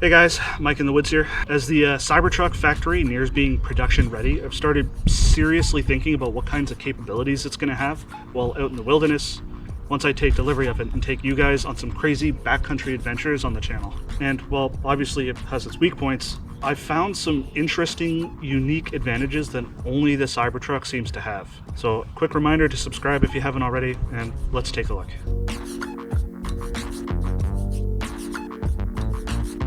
Hey guys, Mike in the woods here. As the Cybertruck factory nears being production ready, I've started seriously thinking about what kinds of capabilities it's going to have while out in the wilderness once I take delivery of it and take you guys on some crazy backcountry adventures on the channel. And while obviously it has its weak points, I've found some interesting, unique advantages that only the Cybertruck seems to have. So quick reminder to subscribe if you haven't already, and let's take a look.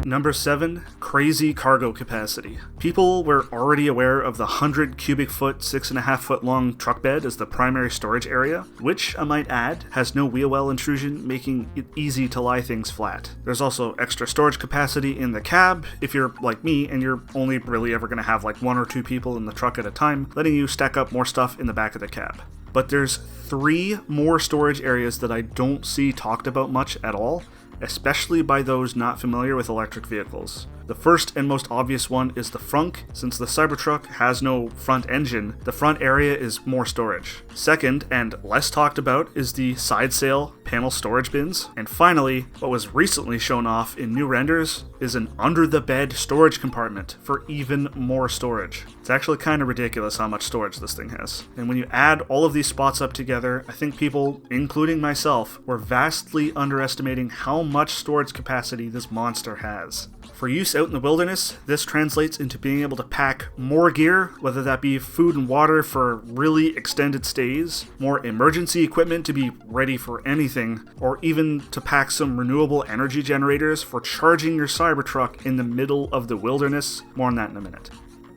Number 7, crazy cargo capacity. People were already aware of the 100 cubic foot, 6.5 foot long truck bed as the primary storage area, which, I might add, has no wheel well intrusion, making it easy to lie things flat. There's also extra storage capacity in the cab if you're like me and you're only really ever going to have like 1 or 2 people in the truck at a time, letting you stack up more stuff in the back of the cab. But there's 3 more storage areas that I don't see talked about much at all, especially by those not familiar with electric vehicles. The first and most obvious one is the Frunk. Since the Cybertruck has no front engine, the front area is more storage. Second, and less talked about, is the side sail panel storage bins. And finally, what was recently shown off in new renders is an under-the-bed storage compartment for even more storage. It's actually kind of ridiculous how much storage this thing has. And when you add all of these spots up together, I think people, including myself, were vastly underestimating how much storage capacity this monster has. For use out in the wilderness, this translates into being able to pack more gear, whether that be food and water for really extended stays, more emergency equipment to be ready for anything, or even to pack some renewable energy generators for charging your Cybertruck in the middle of the wilderness. More on that in a minute.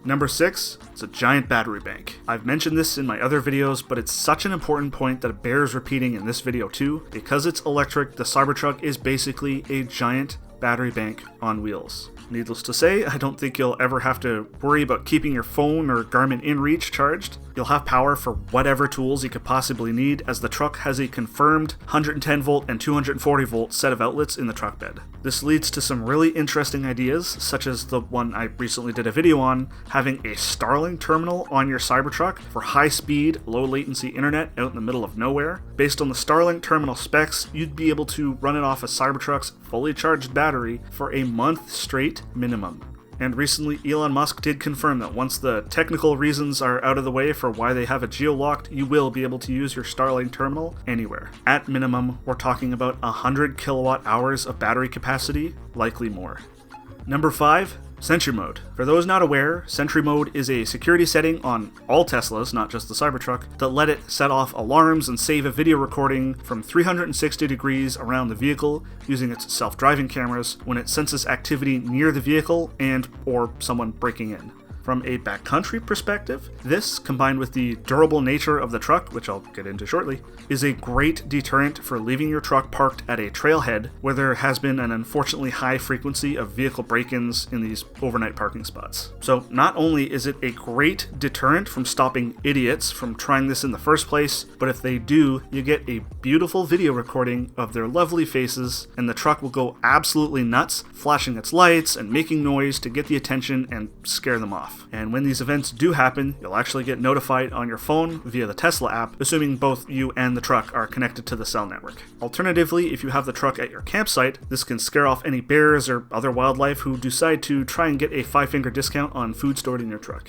Number 6, it's a giant battery bank. I've mentioned this in my other videos, but it's such an important point that it bears repeating in this video too. Because it's electric, the Cybertruck is basically a giant battery bank on wheels. Needless to say, I don't think you'll ever have to worry about keeping your phone or Garmin InReach charged. You'll have power for whatever tools you could possibly need, as the truck has a confirmed 110 volt and 240 volt set of outlets in the truck bed. This leads to some really interesting ideas, such as the one I recently did a video on, having a Starlink terminal on your Cybertruck for high-speed, low-latency internet out in the middle of nowhere. Based on the Starlink terminal specs, you'd be able to run it off a Cybertruck's fully charged battery for a month straight minimum. And recently, Elon Musk did confirm that once the technical reasons are out of the way for why they have it geo-locked, you will be able to use your Starlink terminal anywhere. At minimum, we're talking about 100 kilowatt hours of battery capacity, likely more. Number 5, Sentry Mode. For those not aware, Sentry Mode is a security setting on all Teslas, not just the Cybertruck, that let it set off alarms and save a video recording from 360 degrees around the vehicle using its self-driving cameras when it senses activity near the vehicle and or someone breaking in. From a backcountry perspective, this, combined with the durable nature of the truck, which I'll get into shortly, is a great deterrent for leaving your truck parked at a trailhead where there has been an unfortunately high frequency of vehicle break-ins in these overnight parking spots. So not only is it a great deterrent from stopping idiots from trying this in the first place, but if they do, you get a beautiful video recording of their lovely faces, and the truck will go absolutely nuts, flashing its lights and making noise to get the attention and scare them off. And when these events do happen, you'll actually get notified on your phone via the Tesla app, assuming both you and the truck are connected to the cell network. Alternatively, if you have the truck at your campsite, this can scare off any bears or other wildlife who decide to try and get a 5-finger discount on food stored in your truck.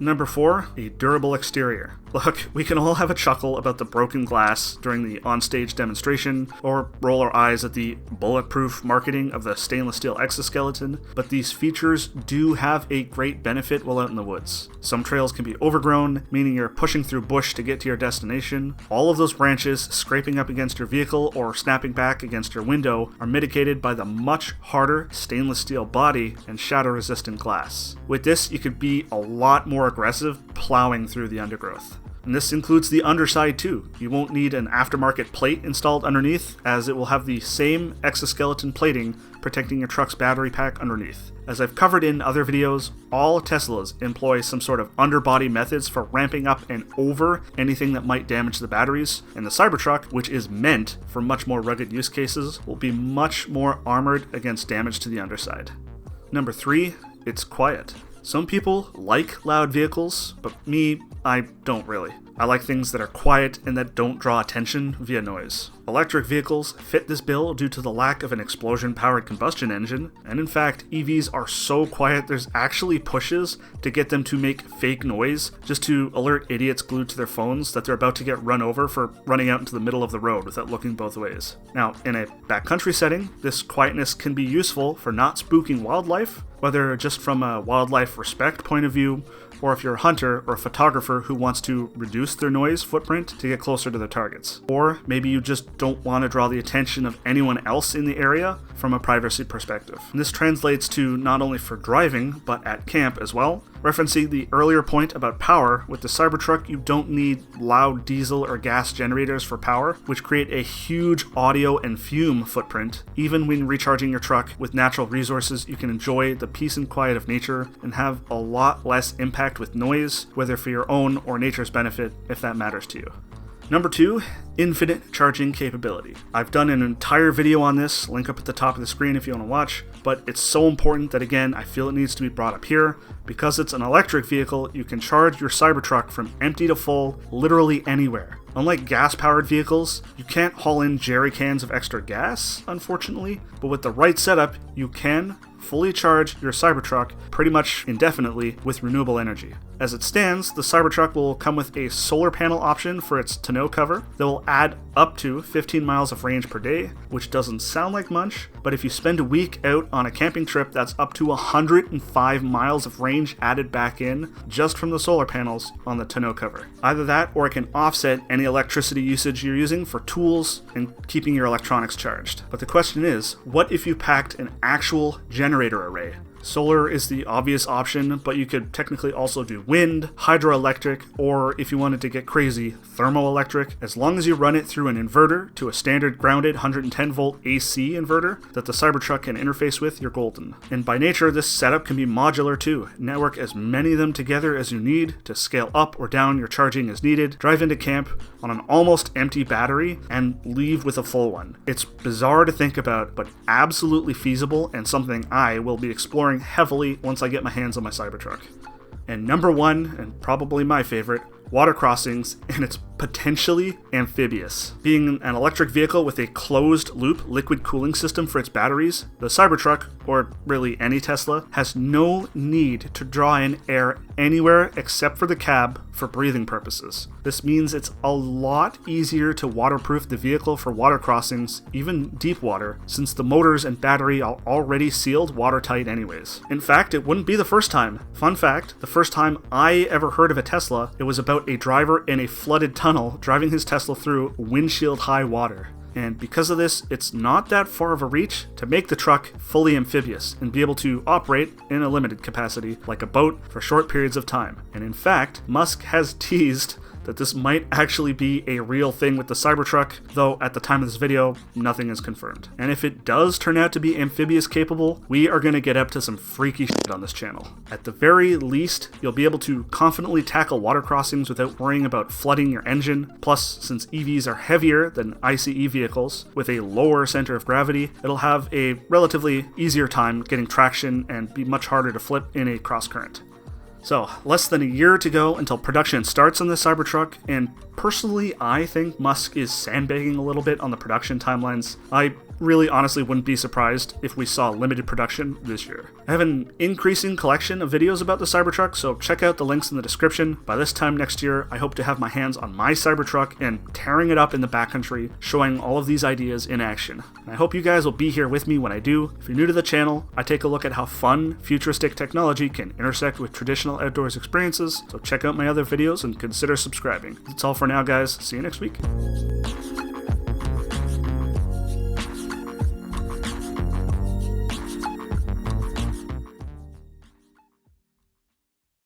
Number 4, a durable exterior. Look, we can all have a chuckle about the broken glass during the onstage demonstration, or roll our eyes at the bulletproof marketing of the stainless steel exoskeleton, but these features do have a great benefit while out in the woods. Some trails can be overgrown, meaning you're pushing through bush to get to your destination. All of those branches scraping up against your vehicle or snapping back against your window are mitigated by the much harder stainless steel body and shatter-resistant glass. With this, you could be a lot more aggressive plowing through the undergrowth. And this includes the underside too. You won't need an aftermarket plate installed underneath, as it will have the same exoskeleton plating protecting your truck's battery pack underneath. As I've covered in other videos, all Teslas employ some sort of underbody methods for ramping up and over anything that might damage the batteries, and the Cybertruck, which is meant for much more rugged use cases, will be much more armored against damage to the underside. Number 3, it's quiet. Some people like loud vehicles, but me, I don't really. I like things that are quiet and that don't draw attention via noise. Electric vehicles fit this bill due to the lack of an explosion-powered combustion engine, and in fact, EVs are so quiet there's actually pushes to get them to make fake noise just to alert idiots glued to their phones that they're about to get run over for running out into the middle of the road without looking both ways. Now, in a backcountry setting, this quietness can be useful for not spooking wildlife, whether just from a wildlife respect point of view, or if you're a hunter or a photographer who wants to reduce their noise footprint to get closer to their targets. Or maybe you just don't want to draw the attention of anyone else in the area from a privacy perspective. And this translates to not only for driving, but at camp as well. Referencing the earlier point about power, with the Cybertruck you don't need loud diesel or gas generators for power, which create a huge audio and fume footprint. Even when recharging your truck with natural resources, you can enjoy the peace and quiet of nature and have a lot less impact with noise, whether for your own or nature's benefit, if that matters to you. Number 2, infinite charging capability. I've done an entire video on this, link up at the top of the screen if you want to watch, but it's so important that again, I feel it needs to be brought up here. Because it's an electric vehicle, you can charge your Cybertruck from empty to full literally anywhere. Unlike gas-powered vehicles, you can't haul in jerry cans of extra gas, unfortunately, but with the right setup, you can fully charge your Cybertruck pretty much indefinitely with renewable energy. As it stands, the Cybertruck will come with a solar panel option for its tonneau cover that will add up to 15 miles of range per day, which doesn't sound like much, but if you spend a week out on a camping trip, that's up to 105 miles of range added back in just from the solar panels on the tonneau cover. Either that, or it can offset any electricity usage you're using for tools and keeping your electronics charged. But the question is, what if you packed an actual generator array? Solar is the obvious option, but you could technically also do wind, hydroelectric, or if you wanted to get crazy, thermoelectric. As long as you run it through an inverter to a standard grounded 110 volt AC inverter that the Cybertruck can interface with, you're golden. And by nature, this setup can be modular too. Network as many of them together as you need to scale up or down your charging as needed, drive into camp on an almost empty battery, and leave with a full one. It's bizarre to think about, but absolutely feasible and something I will be exploring heavily once I get my hands on my Cybertruck. And number 1, and probably my favorite, water crossings, and it's potentially amphibious. Being an electric vehicle with a closed-loop liquid cooling system for its batteries, the Cybertruck, or really any Tesla, has no need to draw in air anywhere except for the cab for breathing purposes. This means it's a lot easier to waterproof the vehicle for water crossings, even deep water, since the motors and battery are already sealed watertight anyways. In fact, it wouldn't be the first time. Fun fact, the first time I ever heard of a Tesla, it was about a driver in a flooded tunnel driving his Tesla through windshield high water. And because of this, it's not that far of a reach to make the truck fully amphibious and be able to operate in a limited capacity like a boat for short periods of time. And in fact, Musk has teased that this might actually be a real thing with the Cybertruck, though at the time of this video, nothing is confirmed. And if it does turn out to be amphibious capable, we are going to get up to some freaky shit on this channel. At the very least, you'll be able to confidently tackle water crossings without worrying about flooding your engine. Plus, since EVs are heavier than ICE vehicles, with a lower center of gravity, it'll have a relatively easier time getting traction and be much harder to flip in a cross current. So, less than a year to go until production starts on the Cybertruck, and personally, I think Musk is sandbagging a little bit on the production timelines. I really honestly wouldn't be surprised if we saw limited production this year. I have an increasing collection of videos about the Cybertruck, so check out the links in the description. By this time next year, I hope to have my hands on my Cybertruck and tearing it up in the backcountry, showing all of these ideas in action. And I hope you guys will be here with me when I do. If you're new to the channel, I take a look at how fun, futuristic technology can intersect with traditional outdoors experiences, so check out my other videos and consider subscribing. That's all for now, guys. See you next week.